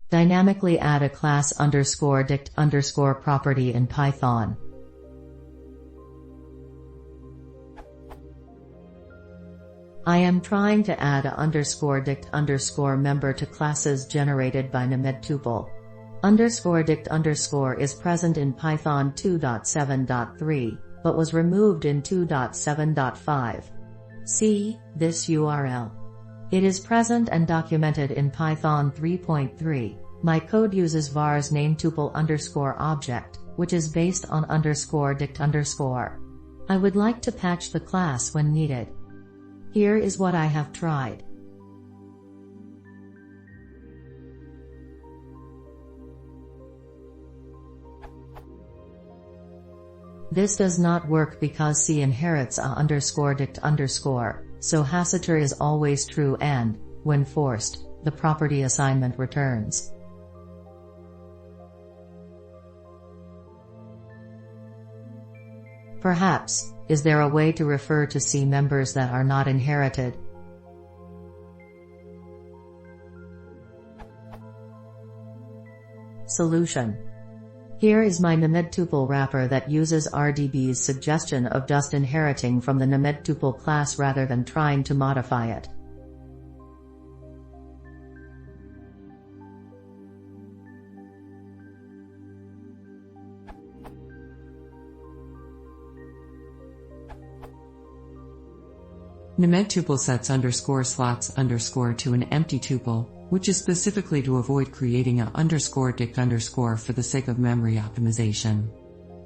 Dynamically add a class _dict_ property in Python. I am trying to add a _dict_ member to classes generated by namedtuple. _dict_ is present in Python 2.7.3, but was removed in 2.7.5. See this URL. It is present and documented in Python 3.3. My code uses var's namedtuple_object, which is based on _dict_. I would like to patch the class when needed. Here is what I have tried. This does not work because C inherits a _dict_, so hasiter is always true and, when forced, the property assignment returns. Perhaps, is there a way to refer to C members that are not inherited? Solution. Here is my namedtuple wrapper that uses RDB's suggestion of just inheriting from the namedtuple class rather than trying to modify it. Namedtuple sets _slots_ to an empty tuple, which is specifically to avoid creating a _dict_ for the sake of memory optimization.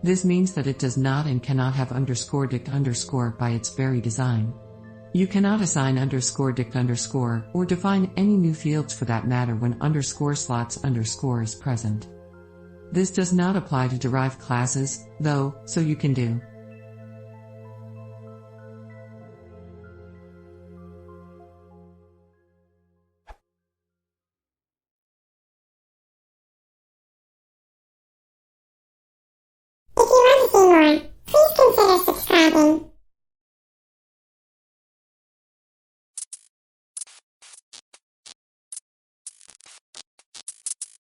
This means that it does not and cannot have _dict_ by its very design. You cannot assign _dict_ or define any new fields for that matter when _slots_ is present. This does not apply to derived classes, though, so you can do. If you want to see more, please consider subscribing.